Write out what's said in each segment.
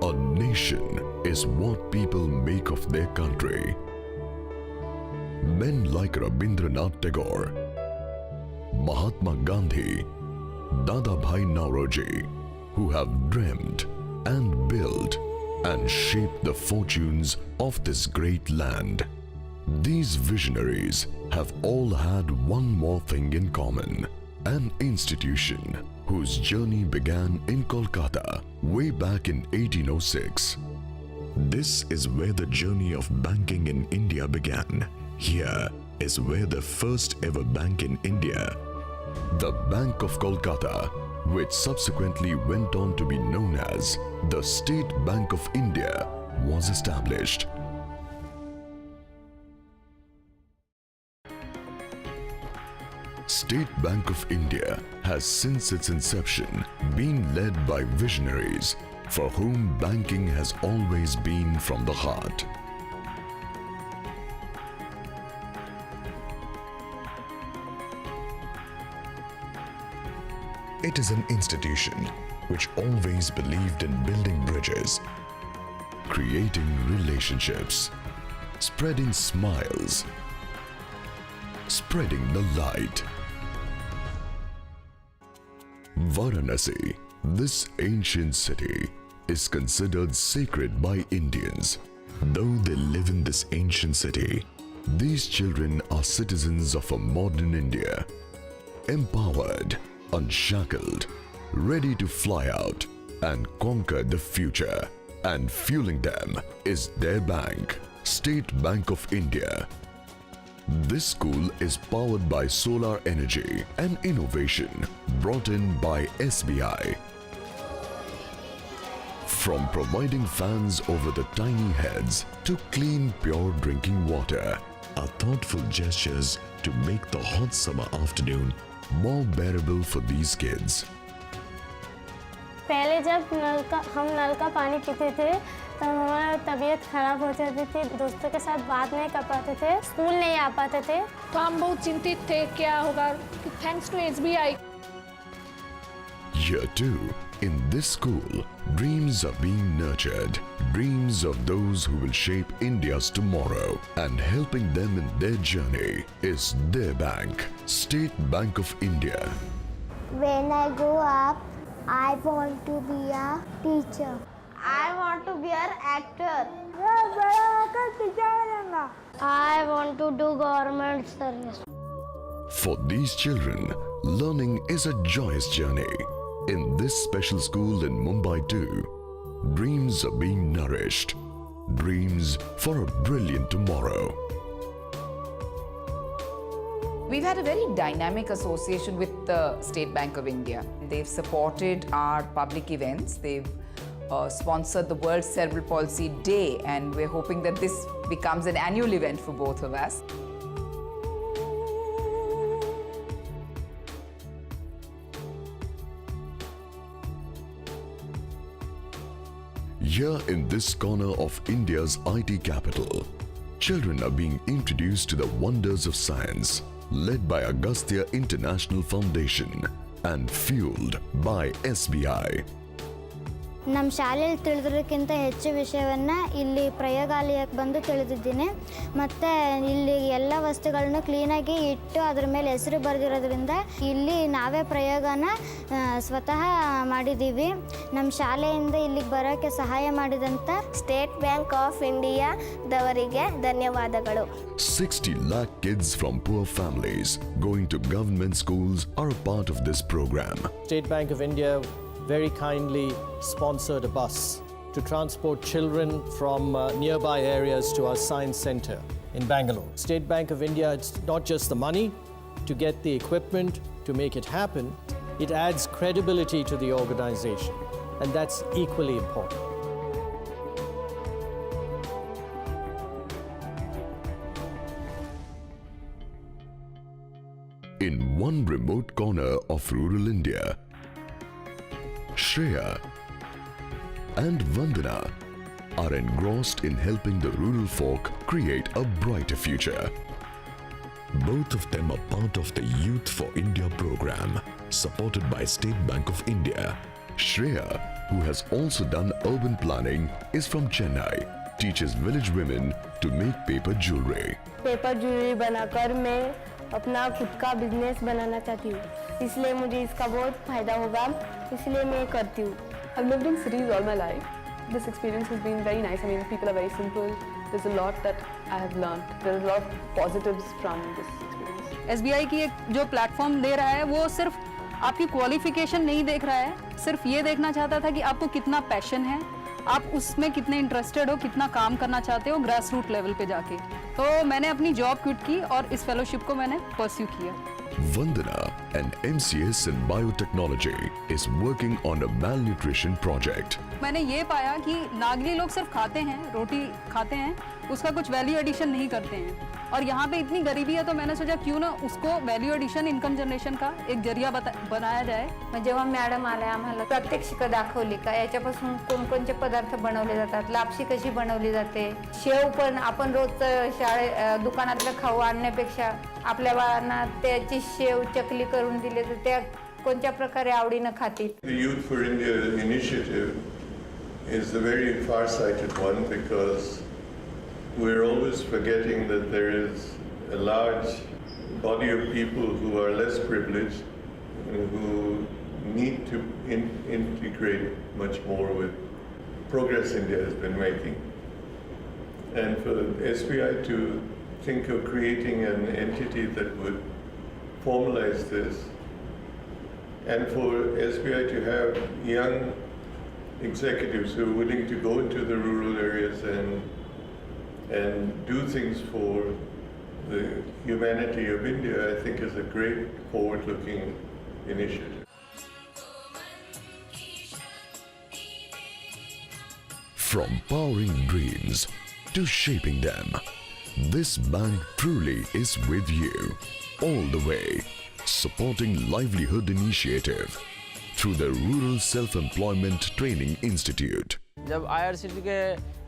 A nation is what people make of their country. Men like Rabindranath Tagore, Mahatma Gandhi, Dadabhai Nauroji, who have dreamt and built and shaped the fortunes of this great land. These visionaries have all had one more thing in common: an institution whose journey began in Kolkata way back in 1806. This is where the journey of banking in India began. Here is where the first ever bank in India, the Bank of Kolkata, which subsequently went on to be known as the State Bank of India, was established. State Bank of India has since its inception been led by visionaries for whom banking has always been from the heart. It is an institution which always believed in building bridges, creating relationships, spreading smiles, spreading the light. Varanasi, this ancient city, is considered sacred by Indians. Though they live in this ancient city, these children are citizens of a modern India, empowered, unshackled, ready to fly out and conquer the future. And fueling them is their bank, State Bank of India. This school is powered by solar energy, an innovation brought in by SBI. From providing fans over the tiny heads to clean, pure drinking water, are thoughtful gestures to make the hot summer afternoon more bearable for these kids. पहले जब हम नल का पानी पीते थे तब हमारा तबीयत खराब हो जाती थी, दोस्तों के साथ बात नहीं कर पाते थे, स्कूल नहीं आ पाते थे, तो हम बहुत चिंतित थे क्या होगा. Thanks to SBI. Here too, in this school, dreams are being nurtured. Dreams of those who will shape India's tomorrow, and helping them in their journey is their bank, State Bank of India. When I grow up, I want to be a teacher. I want to be an actor. I want to do government service. For these children, learning is a joyous journey. In this special school in Mumbai too, dreams are being nourished. Dreams for a brilliant tomorrow. We've had a very dynamic association with the State Bank of India. They've supported our public events. They've sponsored the World Cerebral Palsy Day, and we're hoping that this becomes an annual event for both of us. Here in this corner of India's IT capital, children are being introduced to the wonders of science, led by Agastya International Foundation and fueled by SBI. ನಮ್ಮ ಶಾಲೆಯಲ್ಲಿ ತಿಳಿದಿರೋಕ್ಕಿಂತ ಹೆಚ್ಚು ವಿಷಯವನ್ನು ಇಲ್ಲಿ ಪ್ರಯೋಗಾಲಯಕ್ಕೆ ಬಂದು ತಿಳಿದಿದ್ದೀನಿ. ಮತ್ತು ಇಲ್ಲಿ ಎಲ್ಲ ವಸ್ತುಗಳನ್ನು ಕ್ಲೀನಾಗಿ ಇಟ್ಟು ಅದರ ಮೇಲೆ ಹೆಸರು ಬರೆದಿರೋದ್ರಿಂದ ಇಲ್ಲಿ ನಾವೇ ಪ್ರಯೋಗನ ಸ್ವತಃ ಮಾಡಿದ್ದೀವಿ. ನಮ್ಮ ಶಾಲೆಯಿಂದ ಇಲ್ಲಿಗೆ ಬರೋಕ್ಕೆ ಸಹಾಯ ಮಾಡಿದಂಥ ಸ್ಟೇಟ್ ಬ್ಯಾಂಕ್ ಆಫ್ ಇಂಡಿಯಾದವರಿಗೆ ಧನ್ಯವಾದಗಳು. 60 lakh kids from poor families going to government schools are a part of this program. State Bank of India very kindly sponsored a bus to transport children from nearby areas to our science center in Bangalore. State Bank of India, it's not just the money to get the equipment to make it happen, it adds credibility to the organization, and that's equally important. In one remote corner of rural India, Shreya and Vandana are engrossed in helping the rural folk create a brighter future. Both of them are part of the Youth for India program, supported by State Bank of India. Shreya who has also done urban planning, is from Chennai, teaches village women to make paper jewelry. Paper jewellery बनाकर मैं अपना खुद का business बनाना चाहती हूँ, इसलिए मुझे इसका बहुत फायदा होगा, इसलिए मैं करती हूँ. I've lived in cities all my life. This experience has been very nice. I mean, people are very simple. There's a lot that I have learned. There's a lot of positives from this experience. SBI की एक जो platform दे रहा है वो सिर्फ आपकी qualification नहीं देख रहा है, सिर्फ ये देखना चाहता था कि आपको कितना पैशन है, आप उसमें कितने इंटरेस्टेड हो, कितना काम करना चाहते हो ग्रास रूट लेवल पे जाके. तो मैंने अपनी जॉब क्विट की और इस फेलोशिप को मैंने परस्यू किया. Vandana, an MCS in biotechnology, is working on a malnutrition project. मैंने ये पाया कि नागली लोग सिर्फ खाते हैं, रोटी खाते हैं, उसका कुछ वैल्यू एडिशन नहीं करते हैं. और यहाँ पे इतनी गरीबी है तो मैंने सोचा क्यों ना उसको वैल्यू एडिशन इन्कम जनरेशन का एक जरिया बनाया जाए. जेव्हा मॅडम आल्या आम्हाला प्रात्यक्षिकं दाखवली का याच्यापासून कोणकोणते पदार्थ बनवले जातात, लापशी कशी बनवली जाते, शेव पण आपण रोज दुकानातलं खाऊ आणण्यापेक्षा आपल्या बाळांना त्याची शेव चकली करून दिली तर त्या कोणत्या प्रकारे आवडीनं खातील. The Youth for India initiative is a very far-sighted one because we're always forgetting that there is a large body of people who are less privileged and who need to integrate much more with progress India has been making. And for SBI to think of creating an entity that would formalize this, and for SBI to have young executives who are willing to go into the rural areas and do things for the humanity of India, I think is a great forward-looking initiative. From powering dreams to shaping them, this bank truly is with you all the way, supporting livelihood initiative through the Rural Self-Employment Training Institute. जब IRCTC के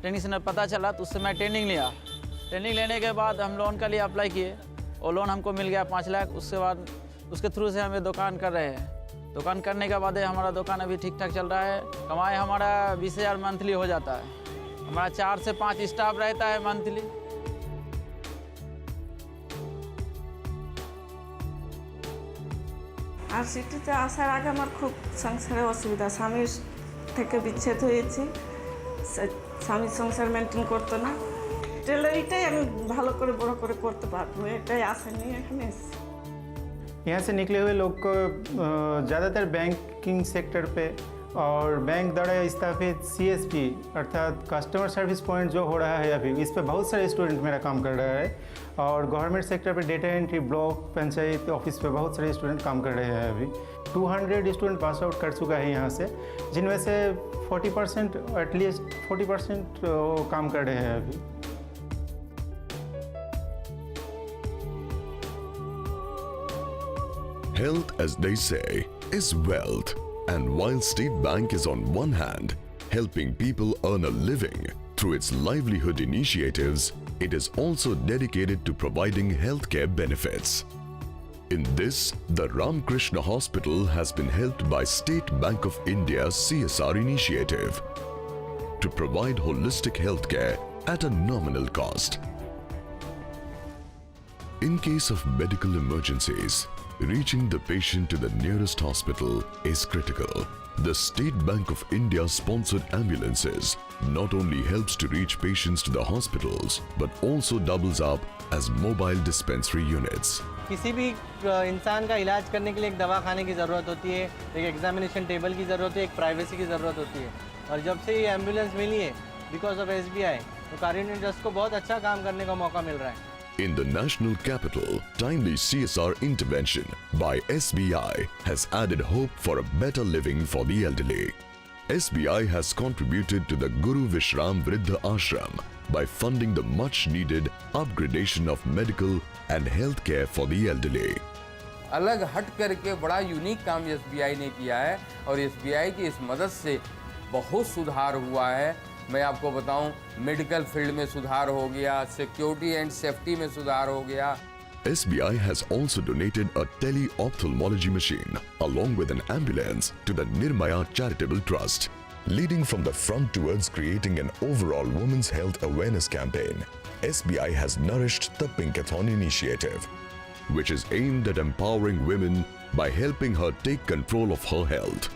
training से पता चला तो उससे मैं training लिया. Training लेने के बाद हम लोन का लिए अप्लाई किए और लोन हमको मिल गया 5 लाख. उसके बाद उसके थ्रू से हमें दुकान कर रहे हैं. दुकान करने के बाद हमारा दुकान अभी ठीक ठाक चल रहा है. कमाई हमारा 20,000 मंथली हो जाता है. हमारा 4 से 5 स्टाफ रहता है मंथली. আরসিটিতে আসার আগে আমার খুব সংসারে অসুবিধা, স্বামীর থেকে বিচ্ছেদ হয়েছি, স্বামী সংসার মেনটেন করতো না, টেলারিটাই আমি ভালো করে বড় করে করতে পারবো এটাই আশা নিয়ে এখানে এসেছি। यहाँ से निकले हुए लोग को ज़्यादातर बैंकिंग सेक्टर पे और बैंक द्वारा स्थापित CSP अर्थात कस्टमर सर्विस पॉइंट जो हो रहा है अभी, इस पे बहुत सारे स्टूडेंट मेरा काम कर रहा है. और गवर्नमेंट सेक्टर पे data entry, block panchayat office पे बहुत सारे स्टूडेंट काम कर रहे हैं. अभी 200 स्टूडेंट पास आउट कर चुका है यहाँ से, जिनमें से 40% एटलीस्ट 40% काम कर रहे हैं अभी. Health, as they say, is wealth. And while State Bank is on one hand helping people earn a living through its livelihood initiatives, it is also dedicated to providing healthcare benefits. In this, the Ramakrishna Hospital has been helped by State Bank of India's CSR initiative to provide holistic healthcare at a nominal cost. In case of medical emergencies, reaching the patient to the nearest hospital is critical. The State Bank of India sponsored ambulances not only helps to reach patients to the hospitals but also doubles up as mobile dispensary units. किसी भी इंसान का इलाज करने के लिए एक दवा खाने की ज़रूरत होती है, एक एग्जामिनेशन टेबल की ज़रूरत है, एक प्राइवेसी की ज़रूरत होती है. और जब से ये एम्बुलेंस मिली है बिकॉज ऑफ SBI, तो कारुण्य ट्रस्ट को बहुत अच्छा काम करने का मौका मिल रहा है. In the national capital, timely CSR intervention by SBI has added hope for a better living for the elderly. SBI has contributed to the Guru Vishram Vriddha Ashram by funding the much-needed upgradation of medical and health care for the elderly. अलग हट करके बड़ा unique काम SBI ने किया है और SBI की इस मदद से बहुत सुधार हुआ है. मैं आपको बताऊं, मेडिकल फील्ड में सुधार हो गया, सिक्योरिटी एंड सेफ्टी में सुधार हो गया. SBI has also donated a tele-ophthalmology machine along with an ambulance to the Nirmaya Charitable Trust. Leading from the front towards creating an overall women's health awareness campaign, SBI has nourished the Pinkathon initiative, which is aimed at empowering women by helping her take control of her health.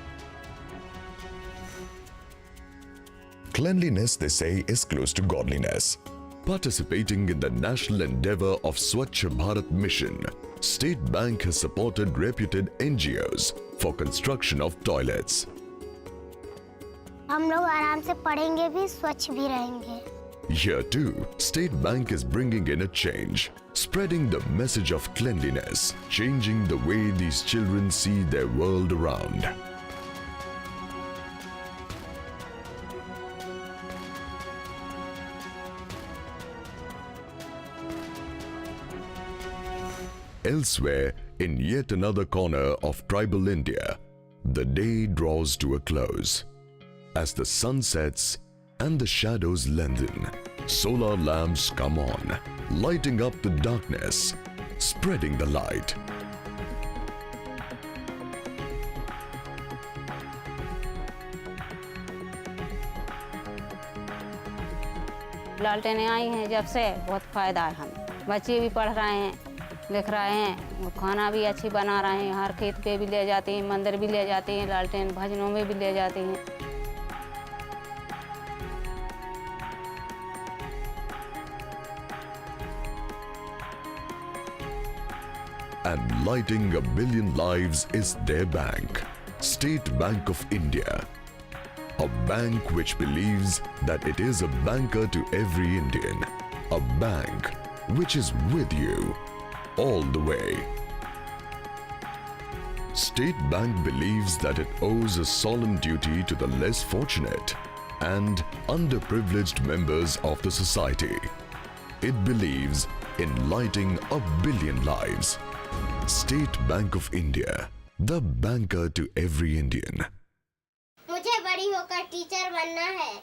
Cleanliness, they say, is close to godliness. Participating in the national endeavor of Swachh Bharat mission, State Bank has supported reputed NGOs for construction of toilets. हम लोग आराम से पढ़ेंगे भी, स्वच्छ भी रहेंगे. Here too, State Bank is bringing in a change, spreading the message of cleanliness, changing the way these children see their world around. Elsewhere, in yet another corner of tribal India, the day draws to a close. As the sun sets and the shadows lengthen, solar lamps come on, lighting up the darkness, spreading the light. लालटेनें आई हैं जब से बहुत फ़ायदा है हमें. बच्चे भी पढ़ रहे हैं, लिख रहे हैं, खाना भी अच्छी बना रहे हैं. हर खेत पे भी ले जाते हैं, मंदिर भी ले जाते हैं, लालटेन भजनों में भी ले जाते हैं. And lighting a billion lives is their bank, State Bank of India. A bank which believes that it is a banker to every Indian. A bank which is with you all the way. State Bank believes that it owes a solemn duty to the less fortunate and underprivileged members of the society. It believes in lighting a billion lives. State Bank of India, the banker to every Indian. मुझे बड़ी होकर teacher बनना है.